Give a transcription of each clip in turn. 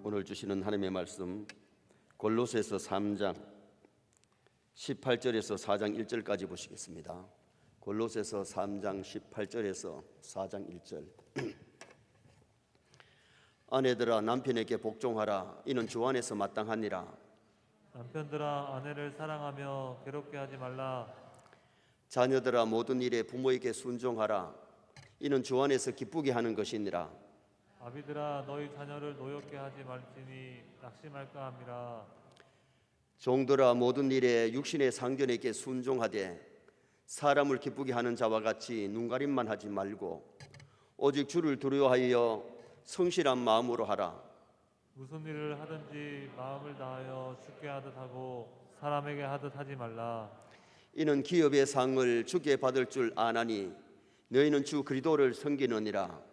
오늘 주시는 하나님의 말씀 골로새서 3장 18절에서 4장 1절까지 보시겠습니다. 골로새서 3장 18절에서 4장 1절. 아내들아 남편에게 복종하라. 이는 주 안에서 마땅하니라. 남편들아 아내를 사랑하며 괴롭게 하지 말라. 자녀들아 모든 일에 부모에게 순종하라. 이는 주 안에서 기쁘게 하는 것이니라. 아비들아 너희 자녀를 노엽게 하지 말지니 낙심할까 함이라. 종들아 모든 일에 육신의 상전에게 순종하되 사람을 기쁘게 하는 자와 같이 눈가림만 하지 말고 오직 주를 두려워하여 성실한 마음으로 하라. 무슨 일을 하든지 마음을 다하여 주께 하듯 하고 사람에게 하듯 하지 말라. 이는 기업의 상을 주께 받을 줄 아나니 너희는 주 그리스도를 섬기느니라.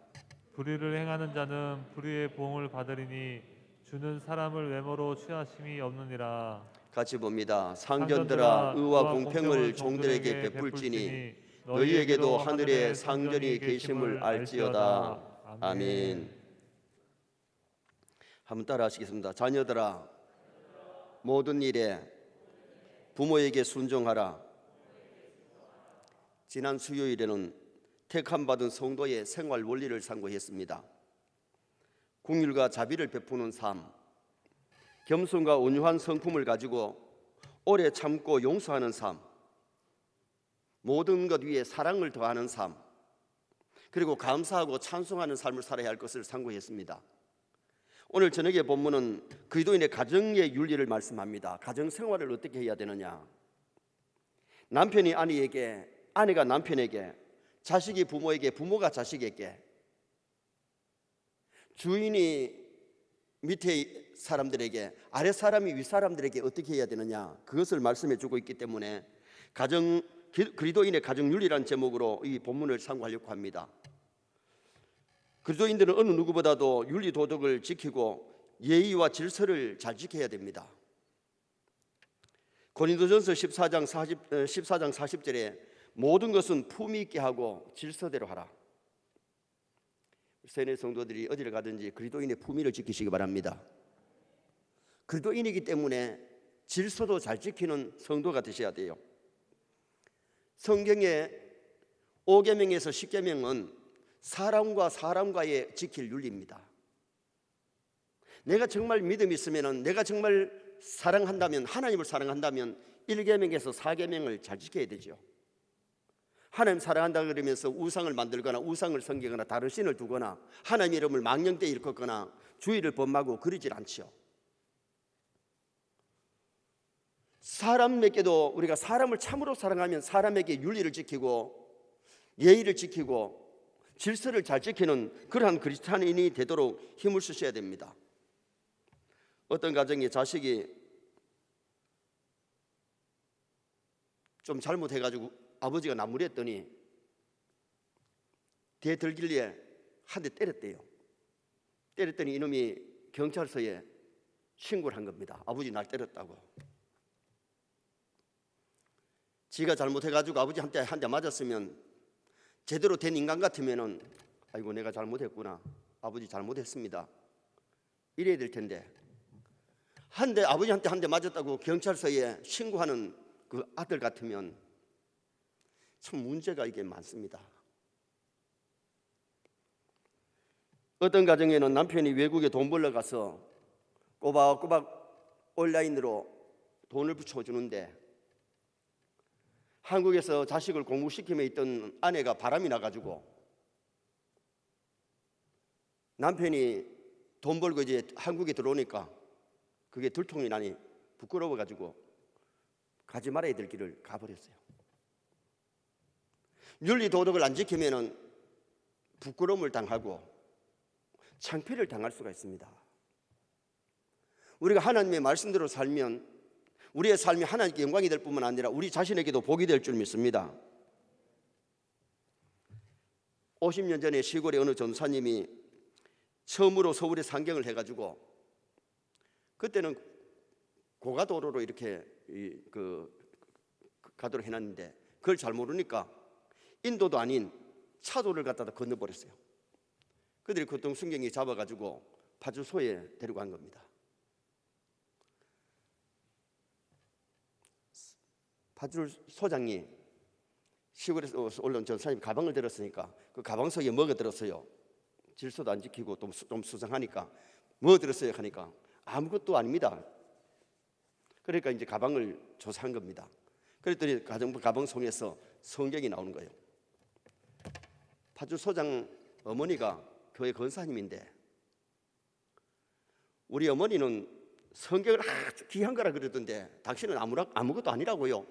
불의를 행하는 자는 불의의 보응을 받으리니 주는 사람을 외모로 취하심이 없느니라. 같이 봅니다. 상전들아 의와 공평을 종들에게 베풀지니 너희에게도 하늘에 상전이 계심을 알지어다. 아멘. 한번 따라 하시겠습니다. 자녀들아 모든 일에 부모에게 순종하라. 지난 수요일에는 택함받은 성도의 생활 원리를 상고했습니다. 긍휼과 자비를 베푸는 삶, 겸손과 온유한 성품을 가지고 오래 참고 용서하는 삶, 모든 것 위에 사랑을 더하는 삶, 그리고 감사하고 찬송하는 삶을 살아야 할 것을 상고했습니다. 오늘 저녁의 본문은 그리스도인의 가정의 윤리를 말씀합니다. 가정 생활을 어떻게 해야 되느냐. 남편이 아내에게, 아내가 남편에게, 자식이 부모에게, 부모가 자식에게, 주인이 밑에 사람들에게, 아래 사람이 위 사람들에게 어떻게 해야 되느냐, 그것을 말씀해 주고 있기 때문에 그리스도인의 가정 윤리라는 제목으로 이 본문을 상고하려고 합니다. 그리스도인들은 어느 누구보다도 윤리 도덕을 지키고 예의와 질서를 잘 지켜야 됩니다. 고린도전서 14장 40절에 모든 것은 품위 있게 하고 질서대로 하라. 세뇌 성도들이 어디를 가든지 그리스도인의 품위를 지키시기 바랍니다. 그리스도인이기 때문에 질서도 잘 지키는 성도가 되셔야 돼요. 성경의 5계명에서 10계명은 사람과 사람과의 지킬 윤리입니다. 내가 정말 믿음이 있으면, 내가 정말 사랑한다면, 하나님을 사랑한다면 1계명에서 4계명을 잘 지켜야 되죠. 하나님 사랑한다 그러면서 우상을 만들거나 우상을 섬기거나 다른 신을 두거나 하나님의 이름을 망령되이 일컫거나 주의를 범하고 그러질 않지요. 사람에게도 우리가 사람을 참으로 사랑하면 사람에게 윤리를 지키고 예의를 지키고 질서를 잘 지키는 그러한 그리스도인이 되도록 힘을 쓰셔야 됩니다. 어떤 가정에 자식이 좀 잘못해가지고 아버지가 나무랬더니 뒤에 들길래 한 대 때렸대요. 때렸더니 이놈이 경찰서에 신고를 한 겁니다. 아버지 날 때렸다고. 지가 잘못해가지고 아버지한테 한 대 맞았으면 제대로 된 인간 같으면은 아이고 내가 잘못했구나, 아버지 잘못했습니다, 이래야 될 텐데 아버지한테 한 대 맞았다고 경찰서에 신고하는 그 아들 같으면 참 문제가 이게 많습니다. 어떤 가정에는 남편이 외국에 돈 벌러 가서 꼬박꼬박 온라인으로 돈을 붙여주는데 한국에서 자식을 공부시키며 있던 아내가 바람이 나가지고 남편이 돈 벌고 이제 한국에 들어오니까 그게 들통이 나니 부끄러워가지고 가지 말아야 될 길을 가버렸어요. 윤리 도덕을 안 지키면 부끄러움을 당하고 창피를 당할 수가 있습니다. 우리가 하나님의 말씀대로 살면 우리의 삶이 하나님께 영광이 될 뿐만 아니라 우리 자신에게도 복이 될 줄 믿습니다. 50년 전에 시골의 어느 전사님이 처음으로 서울에 상경을 해가지고 그때는 고가도로로 이렇게 가도록 해놨는데 그걸 잘 모르니까 인도도 아닌 차도를 갖다가 건너버렸어요. 그들이 교통순경이 잡아가지고 파주소에 데려간 겁니다. 파주소장이 시골에서 올라온 전사님 가방을 들었으니까 그 가방 속에 뭐가 들었어요? 질서도 안 지키고 좀 수상하니까 뭐 들었어요? 하니까 아무것도 아닙니다. 그러니까 이제 가방을 조사한 겁니다. 그랬더니 가방 속에서 성경이 나오는 거예요. 파주소장 어머니가 교회 권사님인데 우리 어머니는 성경을 아주 귀한 거라 그러던데 당신은 아무것도 아니라고요.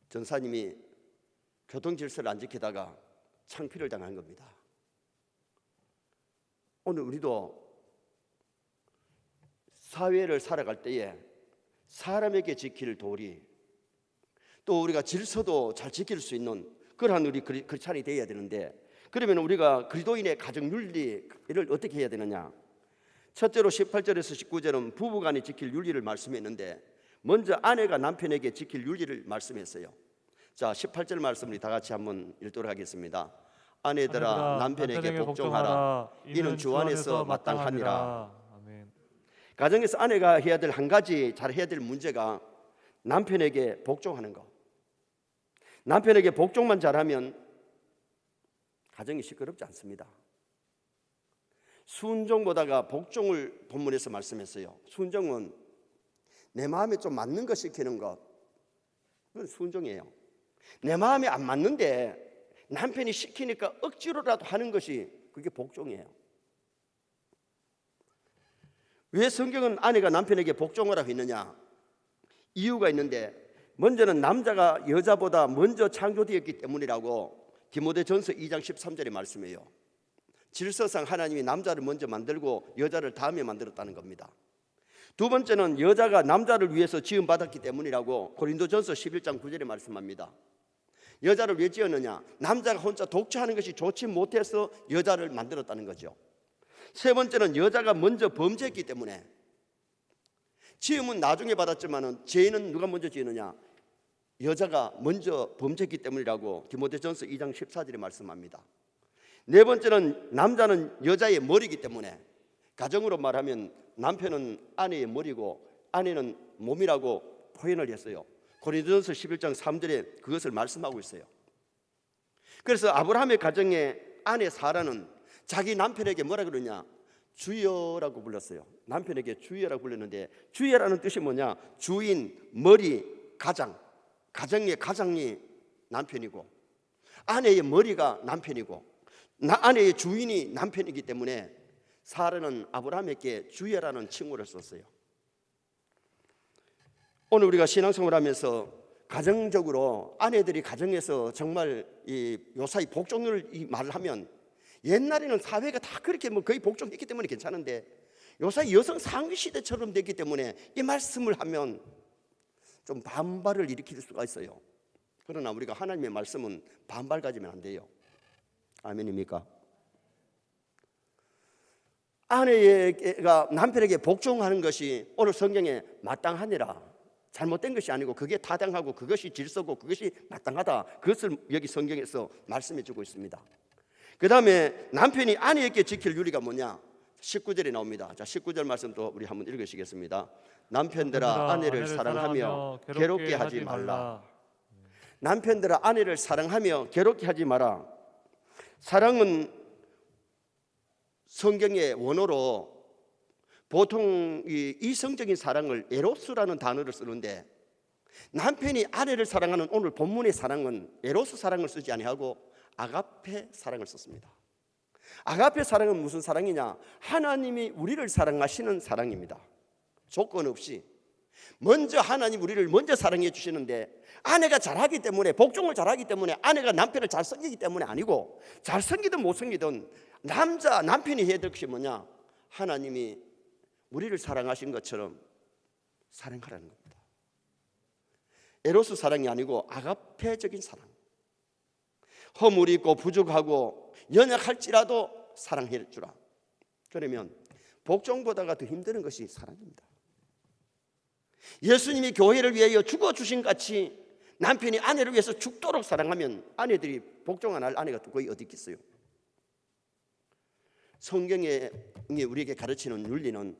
전사님이 교통 질서를 안 지키다가 창피를 당한 겁니다. 오늘 우리도 사회를 살아갈 때에 사람에게 지킬 도리, 또 우리가 질서도 잘 지킬 수 있는 그러한 우리 크리스찬이 되어야 되는데, 그러면 우리가 그리스도인의 가정 윤리를 어떻게 해야 되느냐? 첫째로 18절에서 19절은 부부간에 지킬 윤리를 말씀했는데 먼저 아내가 남편에게 지킬 윤리를 말씀했어요. 자, 18절 말씀을 다 같이 한번 읽도록 하겠습니다. 아내들아 남편에게 복종하라. 이는 주 안에서 마땅하니라. 아멘. 가정에서 아내가 해야 될 한 가지 잘 해야 될 문제가 남편에게 복종하는 것. 남편에게 복종만 잘하면 가정이 시끄럽지 않습니다. 순종보다가 복종을 본문에서 말씀했어요. 순종은 내 마음에 좀 맞는 거 시키는 것, 그건 순종이에요. 내 마음에 안 맞는데 남편이 시키니까 억지로라도 하는 것이 그게 복종이에요. 왜 성경은 아내가 남편에게 복종하라고 했느냐? 이유가 있는데, 먼저는 남자가 여자보다 먼저 창조되었기 때문이라고 디모데전서 2장 13절에 말씀해요. 질서상 하나님이 남자를 먼저 만들고 여자를 다음에 만들었다는 겁니다. 두 번째는 여자가 남자를 위해서 지음받았기 때문이라고 고린도전서 11장 9절에 말씀합니다. 여자를 왜 지었느냐? 남자가 혼자 독처하는 것이 좋지 못해서 여자를 만들었다는 거죠. 세 번째는 여자가 먼저 범죄했기 때문에, 지음은 나중에 받았지만 죄는 누가 먼저 지느냐? 여자가 먼저 범죄했기 때문이라고 디모데전서 2장 14절에 말씀합니다. 네 번째는 남자는 여자의 머리이기 때문에, 가정으로 말하면 남편은 아내의 머리고 아내는 몸이라고 표현을 했어요. 고린도전서 11장 3절에 그것을 말씀하고 있어요. 그래서 아브라함의 가정에 아내 사라는 자기 남편에게 뭐라 그러냐? 주여라고 불렀어요. 남편에게 주여라고 불렀는데, 주여라는 뜻이 뭐냐? 주인, 머리, 가장. 가정의 가장이 남편이고 아내의 머리가 남편이고 아내의 주인이 남편이기 때문에 사라는 아브라함에게 주여라는 칭호를 썼어요. 오늘 우리가 신앙생활을 하면서 가정적으로 아내들이 가정에서 정말 이 요사이 복종을 이 말을 하면, 옛날에는 사회가 다 그렇게 거의 복종했기 때문에 괜찮은데 요사이 여성 상위 시대처럼 됐기 때문에 이 말씀을 하면 좀 반발을 일으킬 수가 있어요. 그러나 우리가 하나님의 말씀은 반발 가지면 안 돼요. 아멘입니까? 아내가 남편에게 복종하는 것이 오늘 성경에 마땅하니라, 잘못된 것이 아니고 그게 타당하고 그것이 질서고 그것이 마땅하다, 그것을 여기 성경에서 말씀해 주고 있습니다. 그 다음에 남편이 아내에게 지킬 윤리가 뭐냐? 19절에 나옵니다. 자, 19절 말씀 또 우리 한번 읽으시겠습니다. 남편들아 아내를 사랑하며 괴롭게 하지 말라. 남편들아 아내를 사랑하며 괴롭게 하지 마라. 사랑은 성경의 원어로 보통 이 이성적인 사랑을 에로스라는 단어를 쓰는데, 남편이 아내를 사랑하는 오늘 본문의 사랑은 에로스 사랑을 쓰지 아니하고 아가페 사랑을 썼습니다. 아가페 사랑은 무슨 사랑이냐? 하나님이 우리를 사랑하시는 사랑입니다. 조건 없이 먼저 하나님 우리를 먼저 사랑해 주시는데, 아내가 잘하기 때문에, 복종을 잘하기 때문에, 아내가 남편을 잘 섬기기 때문에 아니고, 잘 섬기든 못 섬기든 남편이 해야 될 것이 뭐냐? 하나님이 우리를 사랑하신 것처럼 사랑하라는 겁니다. 에로스 사랑이 아니고 아가페적인 사랑. 허물이 있고 부족하고 연약할지라도 사랑해 주라. 그러면 복종보다가 더 힘든 것이 사랑입니다. 예수님이 교회를 위하여 죽어주신 같이 남편이 아내를 위해서 죽도록 사랑하면 아내들이 복종 안 할 아내가 또 거의 어디 있겠어요? 성경이 우리에게 가르치는 윤리는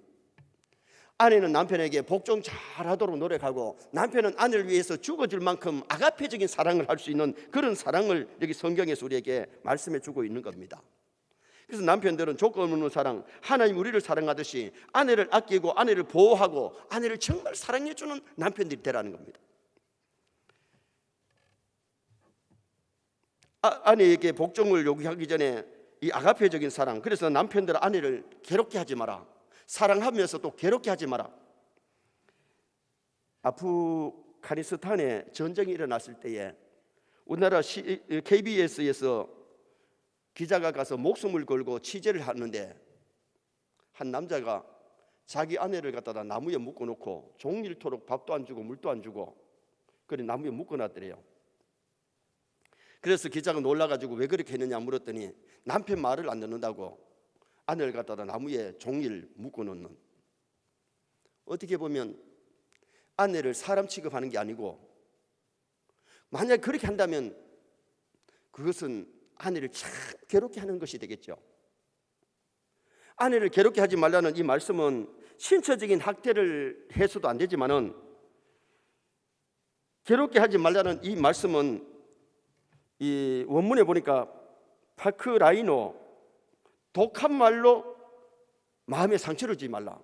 아내는 남편에게 복종 잘하도록 노력하고 남편은 아내를 위해서 죽어줄 만큼 아가페적인 사랑을 할 수 있는 그런 사랑을 여기 성경에서 우리에게 말씀해 주고 있는 겁니다. 그래서 남편들은 조건 없는 사랑, 하나님 우리를 사랑하듯이 아내를 아끼고 아내를 보호하고 아내를 정말 사랑해 주는 남편들이 되라는 겁니다. 아내에게 복종을 요구하기 전에 이 아가페적인 사랑, 그래서 남편들 아내를 괴롭게 하지 마라, 사랑하면서 또 괴롭게 하지 마라. 아프가니스탄에 전쟁이 일어났을 때에 우리나라 KBS에서 기자가 가서 목숨을 걸고 취재를 하는데 한 남자가 자기 아내를 갖다가 나무에 묶어놓고 종일토록 밥도 안 주고 물도 안 주고 그래 나무에 묶어놨더래요. 그래서 기자가 놀라가지고 왜 그렇게 했느냐 물었더니 남편 말을 안 듣는다고 아내를 갖다가 나무에 종일 묶어놓는, 어떻게 보면 아내를 사람 취급하는 게 아니고, 만약 그렇게 한다면 그것은 아내를 참 괴롭게 하는 것이 되겠죠. 아내를 괴롭게 하지 말라는 이 말씀은 신체적인 학대를 해서도 안 되지만은, 괴롭게 하지 말라는 이 말씀은 이 원문에 보니까 파크라이노, 독한 말로 마음에 상처를 주지 말라.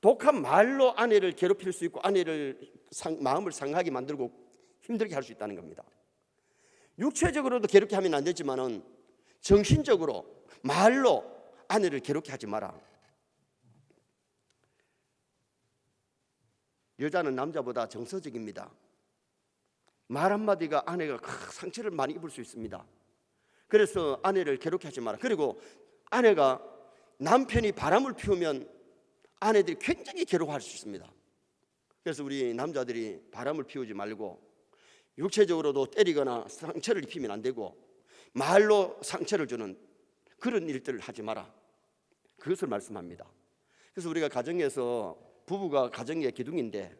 독한 말로 아내를 괴롭힐 수 있고 아내를 마음을 상하게 만들고 힘들게 할 수 있다는 겁니다. 육체적으로도 괴롭게 하면 안 되지만은 정신적으로 말로 아내를 괴롭게 하지 마라. 여자는 남자보다 정서적입니다. 말 한마디가 아내가 상처를 많이 입을 수 있습니다. 그래서 아내를 괴롭게 하지 마라. 그리고 아내가 남편이 바람을 피우면 아내들이 굉장히 괴로워할 수 있습니다. 그래서 우리 남자들이 바람을 피우지 말고 육체적으로도 때리거나 상처를 입히면 안 되고 말로 상처를 주는 그런 일들을 하지 마라. 그것을 말씀합니다. 그래서 우리가 가정에서 부부가 가정의 기둥인데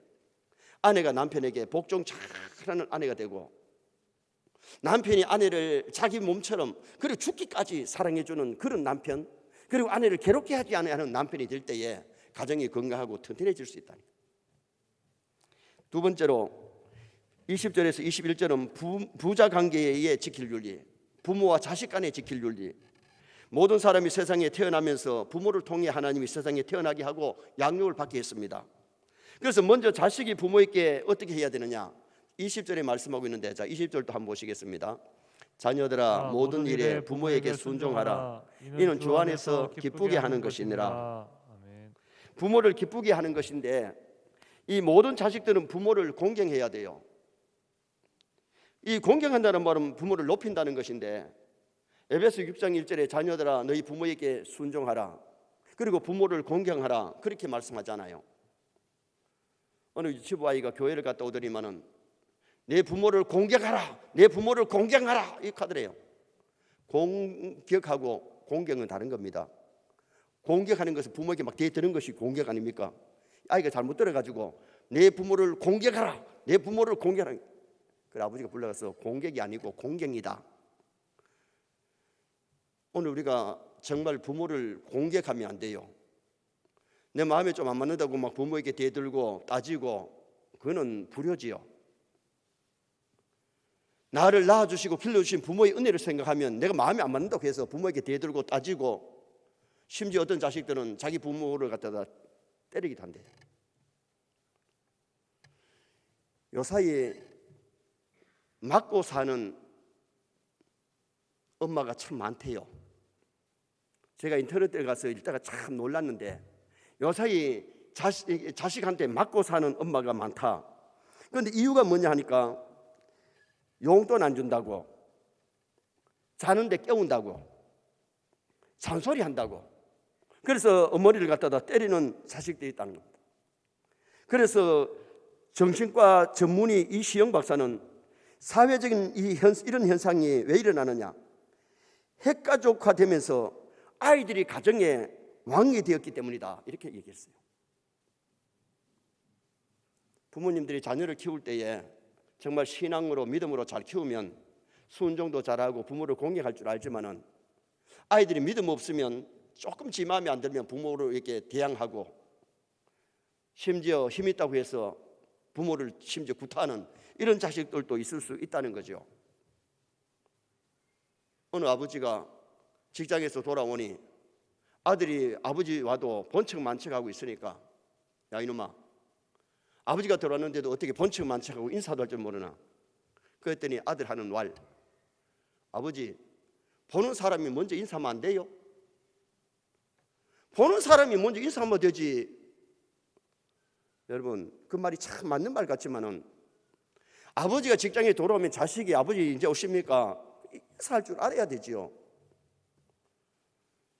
아내가 남편에게 복종 잘하는 아내가 되고 남편이 아내를 자기 몸처럼 그리고 죽기까지 사랑해주는 그런 남편, 그리고 아내를 괴롭게 하지 않는 남편이 될 때에 가정이 건강하고 튼튼해질 수 있다. 두 번째로 20절에서 21절은 부자 관계에 의해 지킬 윤리, 부모와 자식 간에 지킬 윤리. 모든 사람이 세상에 태어나면서 부모를 통해 하나님이 세상에 태어나게 하고 양육을 받게 했습니다. 그래서 먼저 자식이 부모에게 어떻게 해야 되느냐 20절에 말씀하고 있는데, 자 20절도 한번 보시겠습니다. 자녀들아 모든 일에 부모에게 순종하라. 이는 주 안에서 기쁘게 하는 것이니라. 부모를 기쁘게 하는 것인데 이 모든 자식들은 부모를 공경해야 돼요. 이 공경한다는 말은 부모를 높인다는 것인데 에베소 6장 1절에 자녀들아 너희 부모에게 순종하라. 그리고 부모를 공경하라. 그렇게 말씀하잖아요. 어느 유치부 아이가 교회를 갔다 오더니만은 내 부모를 공경하라, 내 부모를 공경하라 이렇게 하더래요. 공격하고 공경은 다른 겁니다. 공격하는 것은 부모에게 막 대드는 것이 공격 아닙니까? 아이가 잘못 들어가지고 내 부모를 공격하라, 내 부모를 공격하라. 그래 아버지가 불러가서 공격이 아니고 공경이다. 오늘 우리가 정말 부모를 공격하면 안 돼요. 내 마음에 좀 안 맞는다고 막 부모에게 대들고 따지고 그거는 불효지요. 나를 낳아주시고 길러주신 부모의 은혜를 생각하면 내가 마음에 안 맞는다고 해서 부모에게 대들고 따지고, 심지어 어떤 자식들은 자기 부모를 갖다가 때리기도 한대요. 요사이 맞고 사는 엄마가 참 많대요. 제가 인터넷에 가서 읽다가 참 놀랐는데 요사이 자식한테 맞고 사는 엄마가 많다. 그런데 이유가 뭐냐 하니까 용돈 안 준다고, 자는데 깨운다고, 잔소리 한다고, 그래서 어머니를 갖다가 때리는 자식들이 있다는 겁니다. 그래서 정신과 전문의 이시영 박사는 사회적인 이런 현상이 왜 일어나느냐, 핵가족화되면서 아이들이 가정의 왕이 되었기 때문이다 이렇게 얘기했어요. 부모님들이 자녀를 키울 때에 정말 신앙으로 믿음으로 잘 키우면 순종도 잘하고 부모를 공경할 줄 알지만은 아이들이 믿음 없으면 조금 지 마음에 안 들면 부모를 이렇게 대항하고, 심지어 힘 있다고 해서 부모를 심지어 구타하는 이런 자식들도 있을 수 있다는 거죠. 어느 아버지가 직장에서 돌아오니 아들이 아버지 와도 본척 만척하고 있으니까, 야 이놈아, 아버지가 들어왔는데도 어떻게 본척 만척하고 인사도 할 줄 모르나? 그랬더니 아들 하는 말, 아버지 보는 사람이 먼저 인사하면 안 돼요? 보는 사람이 먼저 인사하면 되지. 여러분, 그 말이 참 맞는 말 같지만은, 아버지가 직장에 돌아오면 자식이 아버지 이제 오십니까? 인사할 줄 알아야 되지요.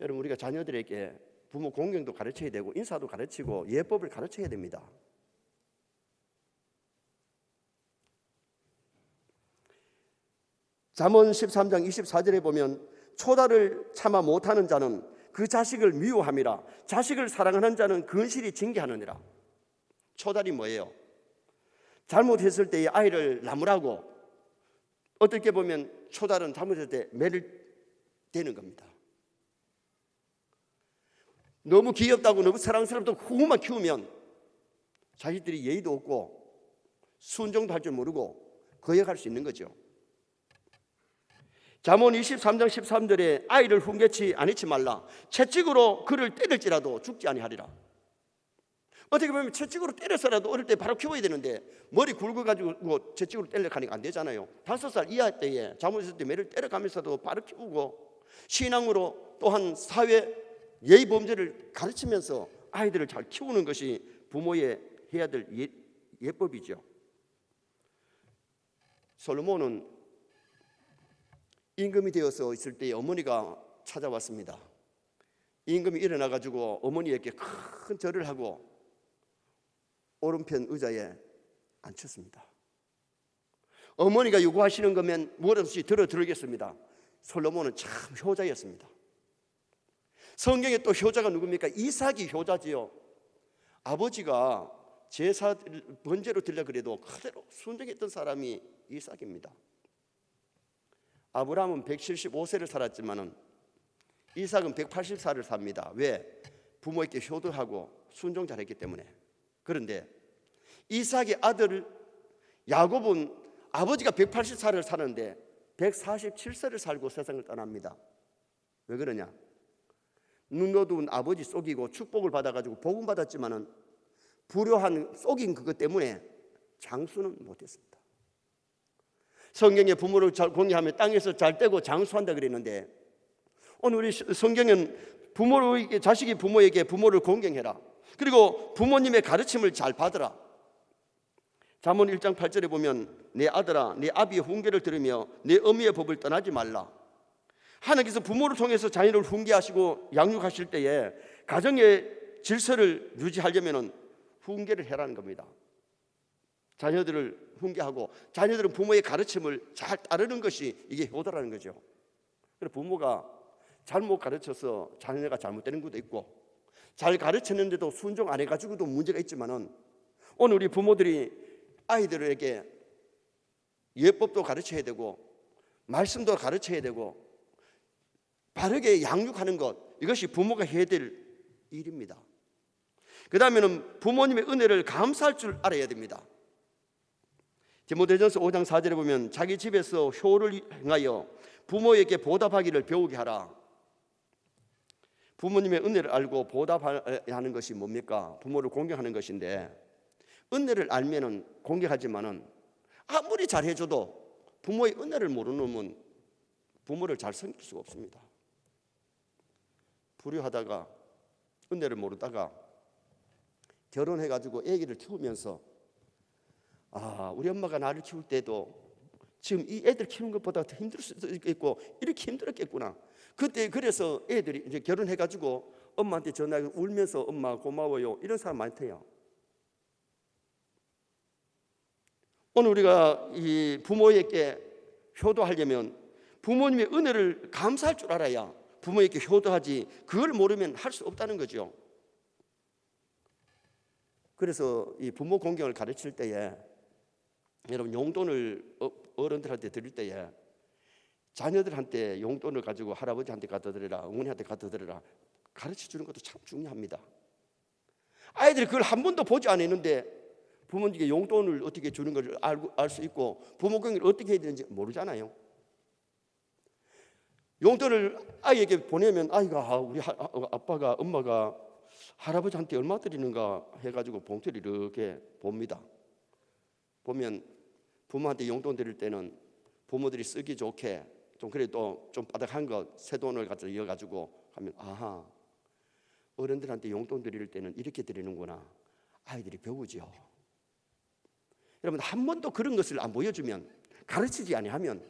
여러분, 우리가 자녀들에게 부모 공경도 가르쳐야 되고 인사도 가르치고 예법을 가르쳐야 됩니다. 잠언 13장 24절에 보면 초다를 참아 못하는 자는 그 자식을 미워함이라, 자식을 사랑하는 자는 근실이 징계하느니라. 초달이 뭐예요? 잘못했을 때의 아이를 나무라고, 어떻게 보면 초달은 잘못했을 때 매를 대는 겁니다. 너무 귀엽다고 너무 사랑스럽다고 후만 키우면 자식들이 예의도 없고 순종도 할 줄 모르고 거역할 수 있는 거죠. 잠언 23장 13절에 아이를 훈계치 아니치 말라. 채찍으로 그를 때릴지라도 죽지 아니하리라. 어떻게 보면 채찍으로 때려서라도 어릴 때 바로 키워야 되는데 머리 굵어가지고 채찍으로 때려가니까 안 되잖아요. 5살 이하 때에 잘못했을 때 매를 때려가면서도 바로 키우고, 신앙으로 또한 사회 예의 범죄를 가르치면서 아이들을 잘 키우는 것이 부모의 해야 될 예법이죠. 솔로몬은 임금이 되어서 있을 때 어머니가 찾아왔습니다. 임금이 일어나가지고 어머니에게 큰 절을 하고 오른편 의자에 앉혔습니다. 어머니가 요구하시는 거면 무엇없이 들어드리겠습니다. 솔로몬은 참 효자였습니다. 성경에 또 효자가 누굽니까? 이삭이 효자지요. 아버지가 제사 번제로 드려 그래도 그대로 순종했던 사람이 이삭입니다. 아브라함은 175세를 살았지만은 이삭은 180살을 삽니다. 왜? 부모에게 효도하고 순종 잘했기 때문에. 그런데 이삭의 아들 야곱은 아버지가 180살을 사는데 147세를 살고 세상을 떠납니다. 왜 그러냐? 눈 어두운 아버지 속이고 축복을 받아가지고 복음 받았지만은 불효한 속인 그것 때문에 장수는 못했습니다. 성경에 부모를 잘 공경하면 땅에서 잘 떼고 장수한다 그랬는데, 오늘 우리 성경은 부모에게, 자식이 부모에게 부모를 공경해라. 그리고 부모님의 가르침을 잘 받으라. 잠언 1장 8절에 보면 내 아들아 내 아비의 훈계를 들으며 내 어미의 법을 떠나지 말라. 하나님께서 부모를 통해서 자녀를 훈계하시고 양육하실 때에 가정의 질서를 유지하려면 훈계를 해라는 겁니다. 자녀들을 훈계하고 자녀들은 부모의 가르침을 잘 따르는 것이 이게 효도라는 거죠. 그래서 부모가 잘못 가르쳐서 자녀가 잘못되는 것도 있고, 잘 가르쳤는데도 순종 안 해가지고도 문제가 있지만은, 오늘 우리 부모들이 아이들에게 예법도 가르쳐야 되고 말씀도 가르쳐야 되고 바르게 양육하는 것, 이것이 부모가 해야 될 일입니다. 그 다음에는 부모님의 은혜를 감사할 줄 알아야 됩니다. 디모데전서 5장 4절에 보면 자기 집에서 효를 행하여 부모에게 보답하기를 배우게 하라. 부모님의 은혜를 알고 보답하는 것이 뭡니까? 부모를 공경하는 것인데, 은혜를 알면은 공경하지만은 아무리 잘해줘도 부모의 은혜를 모르는 놈은 부모를 잘 섬길 수가 없습니다. 불효하다가 은혜를 모르다가 결혼해가지고 아기를 키우면서, 우리 엄마가 나를 키울 때도 지금 이 애들 키우는 것보다 더 힘들 수도 있고 이렇게 힘들었겠구나. 그때 그래서 애들이 이제 결혼해가지고 엄마한테 전화해 울면서 엄마 고마워요 이런 사람 많대요. 오늘 우리가 이 부모에게 효도하려면 부모님의 은혜를 감사할 줄 알아야 부모에게 효도하지, 그걸 모르면 할 수 없다는 거죠. 그래서 이 부모 공경을 가르칠 때에 여러분 용돈을 어른들한테 드릴 때에 자녀들한테 용돈을 가지고 할아버지한테 갖다 드려라, 어머니한테 갖다 드려라 가르쳐 주는 것도 참 중요합니다. 아이들이 그걸 한 번도 보지 않았는데 부모님께 용돈을 어떻게 주는 걸 알 수 있고 부모 관계를 어떻게 해야 되는지 모르잖아요. 용돈을 아이에게 보내면 아이가 우리 아빠가 엄마가 할아버지한테 얼마 드리는가 해가지고 봉투를 이렇게 봅니다. 보면 부모한테 용돈 드릴 때는 부모들이 쓰기 좋게 좀 그래도 좀 바닥한 거 새 돈을 갖다 이어가지고 하면 아하, 어른들한테 용돈 드릴 때는 이렇게 드리는구나. 아이들이 배우죠. 여러분, 한 번도 그런 것을 안 보여주면, 가르치지 아니하면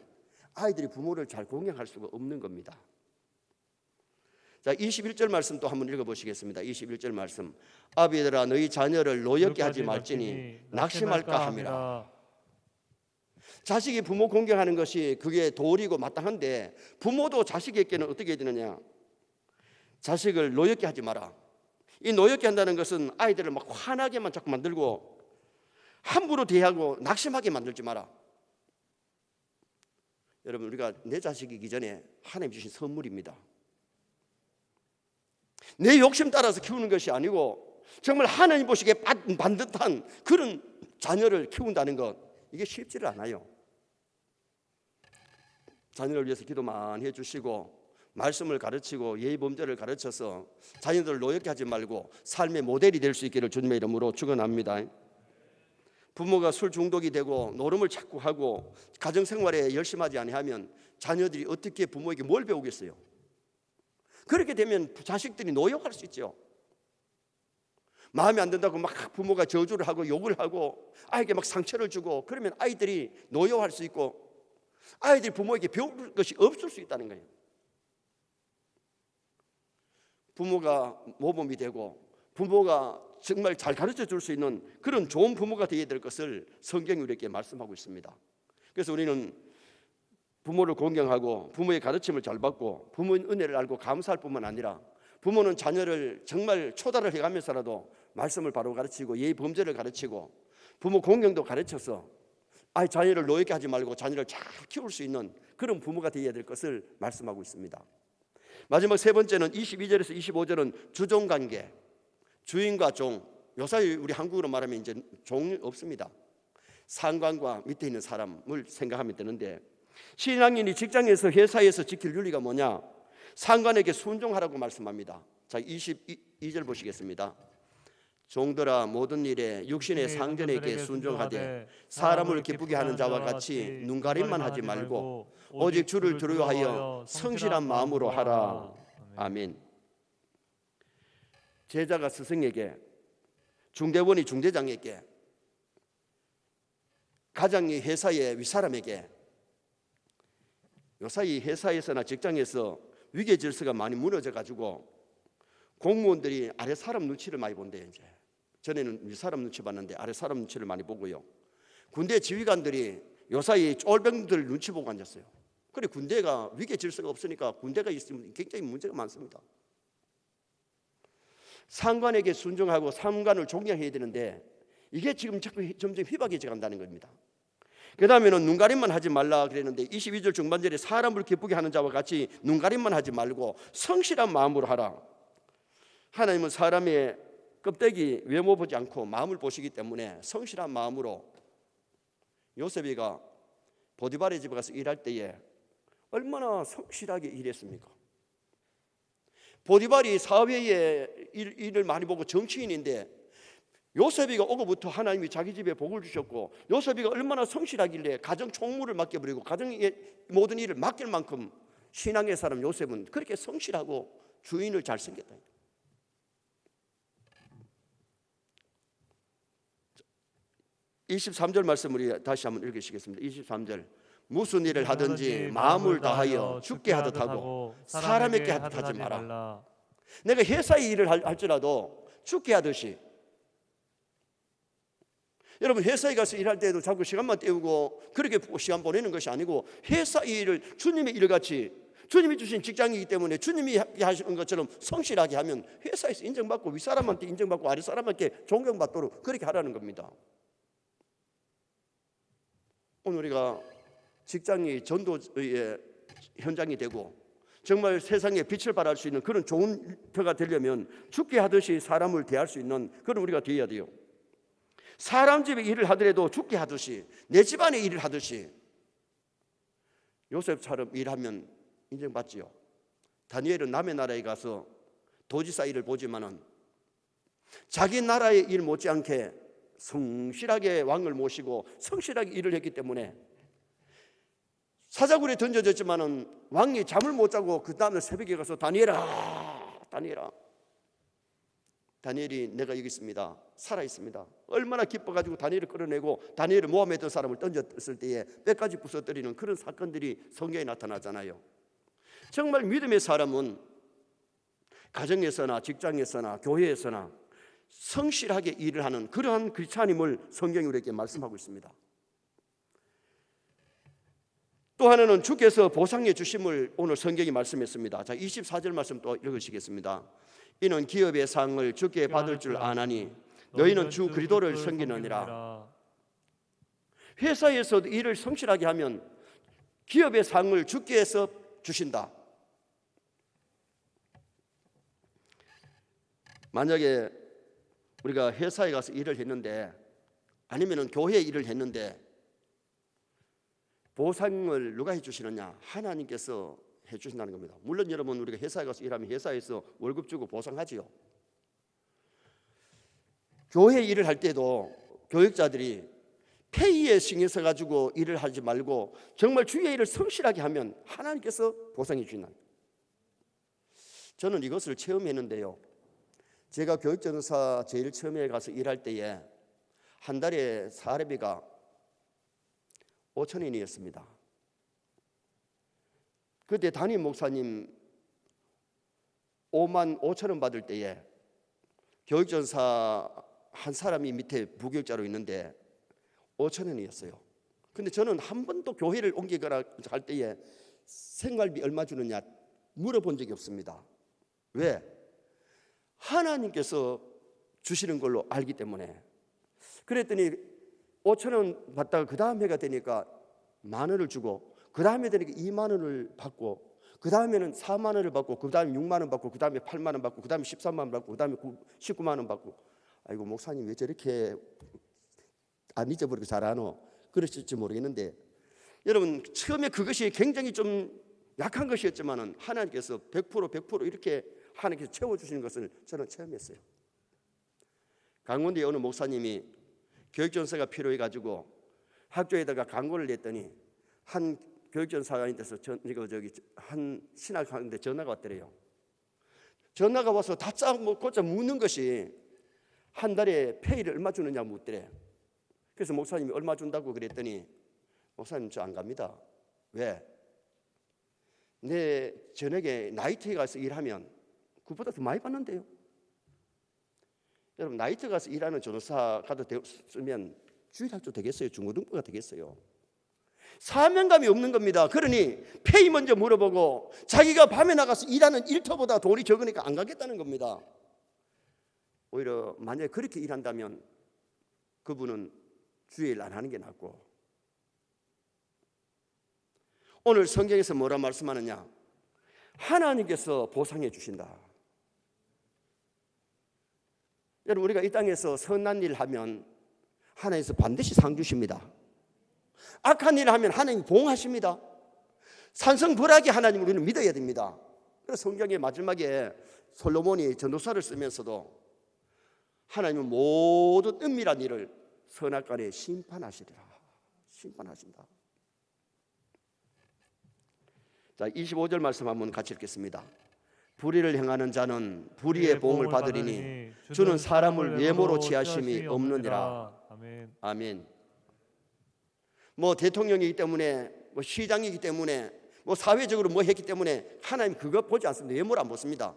아이들이 부모를 잘 공경할 수가 없는 겁니다. 자, 21절 말씀 또 한번 읽어보시겠습니다. 21절 말씀. 아비들아 너희 자녀를 노엽게 하지 말지니 낙심할까 함이라. 자식이 부모 공경하는 것이 그게 도리고 마땅한데 부모도 자식에게는 어떻게 해야 되느냐? 자식을 노엽게 하지 마라. 이 노엽게 한다는 것은 아이들을 막 화나게만 자꾸 만들고 함부로 대하고 낙심하게 만들지 마라. 여러분, 우리가 내 자식이기 전에 하나님 주신 선물입니다. 내 욕심 따라서 키우는 것이 아니고 정말 하나님 보시기에 반듯한 그런 자녀를 키운다는 것, 이게 쉽지를 않아요. 자녀를 위해서 기도 많이 해주시고 말씀을 가르치고 예의 범죄를 가르쳐서 자녀들을 노엽게 하지 말고 삶의 모델이 될 수 있기를 주님의 이름으로 축원합니다. 부모가 술 중독이 되고 노름을 자꾸 하고 가정생활에 열심하지 아니하면 자녀들이 어떻게 부모에게 뭘 배우겠어요? 그렇게 되면 자식들이 노역할 수 있죠. 마음에 안 든다고 막 부모가 저주를 하고 욕을 하고 아이에게 막 상처를 주고 그러면 아이들이 노역할 수 있고 아이들이 부모에게 배울 것이 없을 수 있다는 거예요. 부모가 모범이 되고 부모가 정말 잘 가르쳐 줄 수 있는 그런 좋은 부모가 되어야 될 것을 성경이 우리에게 말씀하고 있습니다. 그래서 우리는 부모를 공경하고 부모의 가르침을 잘 받고 부모의 은혜를 알고 감사할 뿐만 아니라 부모는 자녀를 정말 초달을 해가면서라도 말씀을 바로 가르치고 예의 범죄를 가르치고 부모 공경도 가르쳐서 자녀를 노엽게 하지 말고 자녀를 잘 키울 수 있는 그런 부모가 되어야 될 것을 말씀하고 있습니다. 마지막 세 번째는 22절에서 25절은 주종관계, 주인과 종. 요사이 우리 한국으로 말하면 이제 종이 없습니다. 상관과 밑에 있는 사람을 생각하면 되는데 신앙인이 직장에서 회사에서 지킬 윤리가 뭐냐? 상관에게 순종하라고 말씀합니다. 자, 22절 보시겠습니다. 종들아 모든 일에 육신의 상전에게 순종하되 사람을 기쁘게 하는 자와 같이 눈가림만 하지 말고 오직 주를 두려워하여 성실한 마음으로 하라. 아멘. 제자가 스승에게, 중대원이 중대장에게, 가장이 회사의 윗사람에게, 요사이 회사에서나 직장에서 위계 질서가 많이 무너져 가지고 공무원들이 아래 사람 눈치를 많이 본대요. 이제 전에는 윗사람 눈치 봤는데 아래 사람 눈치를 많이 보고요. 군대 지휘관들이 요사이 쫄병들 눈치 보고 앉았어요. 그래, 군대가 위계 질서가 없으니까 군대가 있으면 굉장히 문제가 많습니다. 상관에게 순종하고 상관을 존경해야 되는데 이게 지금 자꾸 점점 희박해져 간다는 겁니다. 그 다음에는 눈가림만 하지 말라 그랬는데 22절 중반절에 사람을 기쁘게 하는 자와 같이 눈가림만 하지 말고 성실한 마음으로 하라. 하나님은 사람의 껍데기 외모 보지 않고 마음을 보시기 때문에 성실한 마음으로, 요셉이가 보디발의 집에 가서 일할 때에 얼마나 성실하게 일했습니까? 보디발이 사회의 일을 많이 보고 정치인인데 요셉이가 오고부터 하나님이 자기 집에 복을 주셨고 요셉이가 얼마나 성실하길래 가정 총무를 맡겨버리고 가정의 모든 일을 맡길 만큼 신앙의 사람 요셉은 그렇게 성실하고 주인을 잘 섬겼다. 23절 말씀 우리 다시 한번 읽으시겠습니다. 23절. 무슨 일을 하든지 마음을 다하여 죽게 하듯 하고 사람에게 하듯 하지 마라. 내가 회사의 일을 할지라도 죽게 하듯이. 여러분, 회사에 가서 일할 때도 자꾸 시간만 때우고 그렇게 시간 보내는 것이 아니고 회사 일을 주님의 일같이, 주님이 주신 직장이기 때문에 주님이 하시는 것처럼 성실하게 하면 회사에서 인정받고 윗사람한테 인정받고 아랫사람한테 존경받도록 그렇게 하라는 겁니다. 오늘 우리가 직장이 전도의 현장이 되고 정말 세상에 빛을 발할 수 있는 그런 좋은 터가 되려면 죽게 하듯이 사람을 대할 수 있는 그런 우리가 되어야 돼요. 사람 집에 일을 하더라도 죽게 하듯이, 내 집안에 일을 하듯이 요셉처럼 일하면 인정받지요. 다니엘은 남의 나라에 가서 도지사 일을 보지만은 자기 나라의 일 못지않게 성실하게 왕을 모시고 성실하게 일을 했기 때문에 사자굴에 던져졌지만은 왕이 잠을 못 자고 그 다음날 새벽에 가서 다니엘아, 다니엘이 내가 여기 있습니다, 살아 있습니다. 얼마나 기뻐가지고 다니엘을 끌어내고 다니엘을 모함했던 사람을 던졌을 때에 뼈까지 부서뜨리는 그런 사건들이 성경에 나타나잖아요. 정말 믿음의 사람은 가정에서나 직장에서나 교회에서나 성실하게 일을 하는 그러한 크리스찬임을 성경이 우리에게 말씀하고 있습니다. 또 하나는 주께서 보상해 주심을 오늘 성경이 말씀했습니다. 자, 24절 말씀 또 읽으시겠습니다. 이는 기업의 상을 주께 받을 줄 아나니 너희는 주 그리스도를 섬기느니라. 회사에서도 일을 성실하게 하면 기업의 상을 주께서 주신다. 만약에 우리가 회사에 가서 일을 했는데 아니면 교회에 일을 했는데 보상을 누가 해주시느냐? 하나님께서 해주신다는 겁니다. 물론 여러분, 우리가 회사에 가서 일하면 회사에서 월급 주고 보상하지요. 교회 일을 할 때도 교육자들이 페이에 신경 써가지고 일을 하지 말고 정말 주의 일을 성실하게 하면 하나님께서 보상해 주신다. 저는 이것을 체험했는데요. 제가 교육전사 제일 처음에 가서 일할 때에 한 달에 사례비가 5,000원이었습니다. 그때 담임 목사님 55,000원 받을 때에 교육전사 한 사람이 밑에 부교육자로 있는데 5,000원이었어요. 근데 저는 한 번도 교회를 옮기거나 할 때에 생활비 얼마 주느냐 물어본 적이 없습니다. 왜? 하나님께서 주시는 걸로 알기 때문에. 그랬더니 5,000원 받다가 그 다음 해가 되니까 10,000원을 주고 그 다음에 되니까 20,000원을 받고 그 다음에는 40,000원을 받고 그 다음에 60,000원 받고 그 다음에 80,000원 받고 그 다음에 13,000원 받고 그 다음에 19,000원 받고. 아이고, 목사님 왜 저렇게 안 잊어버리고 잘하노? 그러실지 모르겠는데 여러분, 처음에 그것이 굉장히 좀 약한 것이었지만은 하나님께서 100% 이렇게 하나님께서 채워주시는 것을 저는 체험했어요. 강원도에 어느 목사님이 교육전사가 필요해가지고 학교에다가 광고를 냈더니 한 교육전사한테서 한 신학하는데 전화가 왔더래요. 전화가 와서 다짜고짜 묻는 것이 한 달에 페이를 얼마 주느냐 묻더래. 그래서 목사님이 얼마 준다고 그랬더니 목사님 저 안 갑니다. 왜? 내 저녁에 나이트에 가서 일하면 그보다 더 많이 받는데요. 여러분, 나이트 가서 일하는 전도사가 쓰면 주일학교 되겠어요? 중고등부가 되겠어요? 사명감이 없는 겁니다. 그러니 페이 먼저 물어보고 자기가 밤에 나가서 일하는 일터보다 돈이 적으니까 안 가겠다는 겁니다. 오히려 만약에 그렇게 일한다면 그분은 주일 안 하는 게 낫고. 오늘 성경에서 뭐라 말씀하느냐? 하나님께서 보상해 주신다. 여러분, 우리가 이 땅에서 선한 일 하면 하나님께서 반드시 상 주십니다. 악한 일을 하면 하나님 보응하십니다. 산성불하게 하나님을 우리는 믿어야 됩니다. 그래서 성경의 마지막에 솔로몬이 전도서를 쓰면서도 하나님은 모든 은밀한 일을 선악간에 심판하시리라. 심판하신다. 자, 25절 말씀 한번 같이 읽겠습니다. 불의를 행하는 자는 불의의 보응을 받으리니 주는 사람을 외모로 취하심이 없느니라. 아멘. 아멘. 뭐 대통령이기 때문에, 뭐 시장이기 때문에, 뭐 사회적으로 뭐 했기 때문에 하나님 그거 보지 않습니다. 외모를 안 보십니다.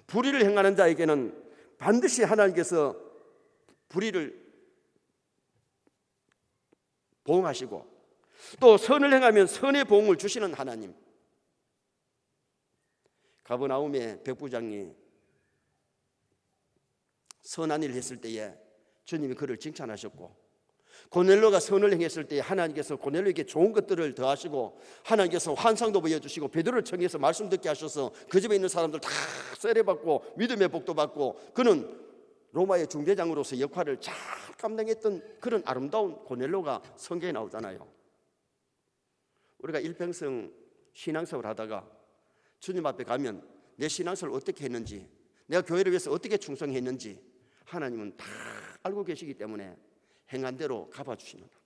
불의를 행하는 자에게는 반드시 하나님께서 불의를 보응하시고 또 선을 행하면 선의 보응을 주시는 하나님. 가버나움의 백부장이 선한 일을 했을 때에 주님이 그를 칭찬하셨고 고넬료가 선을 행했을 때 하나님께서 고넬료에게 좋은 것들을 더하시고 하나님께서 환상도 보여주시고 베드로를 청해서 말씀 듣게 하셔서 그 집에 있는 사람들 다 세례받고 믿음의 복도 받고 그는 로마의 중대장으로서 역할을 잘 감당했던 그런 아름다운 고넬료가 성경에 나오잖아요. 우리가 일평생 신앙생활을 하다가 주님 앞에 가면 내 신앙생활을 어떻게 했는지, 내가 교회를 위해서 어떻게 충성했는지 하나님은 다 알고 계시기 때문에 행한 대로 갚아주십니다.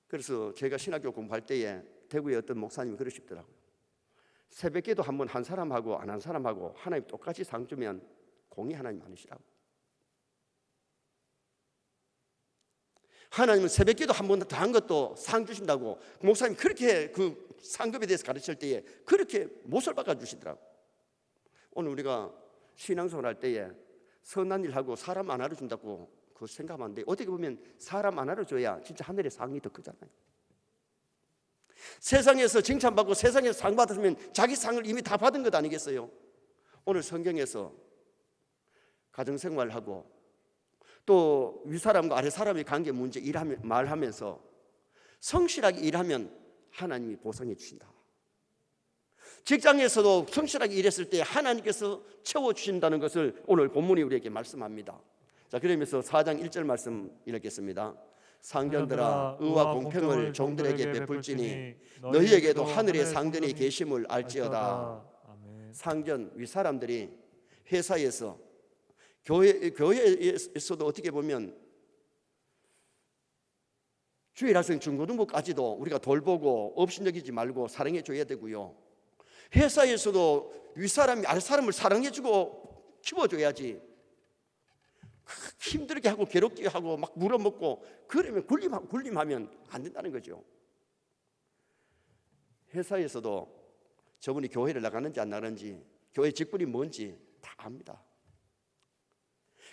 그래서 제가 신학교 공부할 때에 대구의 어떤 목사님이 그러시더라고요. 새벽기도 한번 한 사람하고 안 한 사람하고 하나님 똑같이 상 주면 공이 하나님 아니시라고. 하나님은 새벽기도 한 번 더 한 것도 상 주신다고 목사님 그렇게 그 상급에 대해서 가르칠 때에 그렇게 못을 박아주시더라고. 오늘 우리가 신앙생활 할 때에 선한 일하고 사람 안 알아준다고 그거 생각하면 안 돼. 어떻게 보면 사람 안 알아줘야 진짜 하늘의 상이 더 크잖아요. 세상에서 칭찬받고 세상에서 상 받았으면 자기 상을 이미 다 받은 것 아니겠어요? 오늘 성경에서 가정생활하고 또 윗사람과 아랫사람의 관계 문제 말하면서 성실하게 일하면 하나님이 보상해 주신다. 직장에서도 성실하게 일했을 때 하나님께서 채워주신다는 것을 오늘 본문이 우리에게 말씀합니다. 자, 그러면서 4장 1절 말씀 읽겠습니다. 상전들아 의와 공평을 종들에게 베풀지니 너희에게도 하늘의 상전이 계심을 알지어다. 상전 윗사람들이 회사에서 교회에서도 어떻게 보면 주일학생 중고등부까지도 우리가 돌보고 업신여기지 말고 사랑해 줘야 되고요. 회사에서도 윗사람이 아랫사람을 사랑해주고 키워줘야지 힘들게 하고 괴롭게 하고 막 물어먹고 그러면 굴림하면 안 된다는 거죠. 회사에서도 저분이 교회를 나가는지 안 나가는지 교회 직분이 뭔지 다 압니다.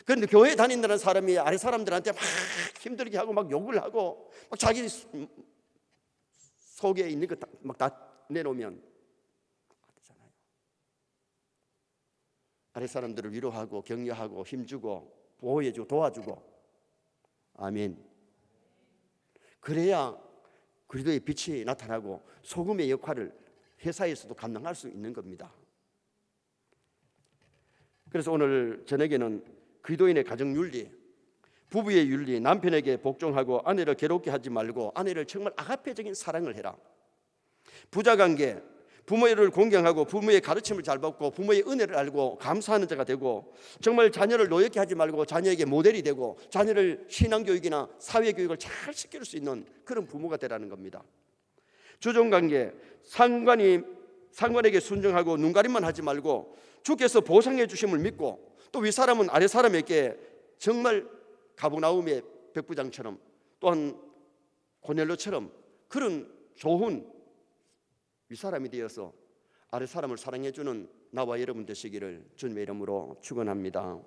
그런데 교회 다닌다는 사람이 아랫사람들한테 막 힘들게 하고 막 욕을 하고 막 자기 속에 있는 거 막 다 내놓으면 아랫사람들을 위로하고 격려하고 힘주고 보호해주고 도와주고 아멘. 그래야 그리스도의 빛이 나타나고 소금의 역할을 회사에서도 감당할 수 있는 겁니다. 그래서 오늘 저녁에는 그리스도인의 가정윤리, 부부의 윤리, 남편에게 복종하고 아내를 괴롭게 하지 말고 아내를 정말 아가페적인 사랑을 해라. 부자관계, 부모를 공경하고 부모의 가르침을 잘 받고 부모의 은혜를 알고 감사하는 자가 되고 정말 자녀를 노엽게 하지 말고 자녀에게 모델이 되고 자녀를 신앙교육이나 사회교육을 잘 시킬 수 있는 그런 부모가 되라는 겁니다. 주종관계, 상관에게 순종하고 눈가림만 하지 말고 주께서 보상해 주심을 믿고 또 윗사람은 아랫사람에게 정말 가버나움의 백부장처럼 또한 고넬료처럼 그런 좋은 윗사람이 되어서 아랫사람을 사랑해주는 나와 여러분 되시기를 주님의 이름으로 축원합니다.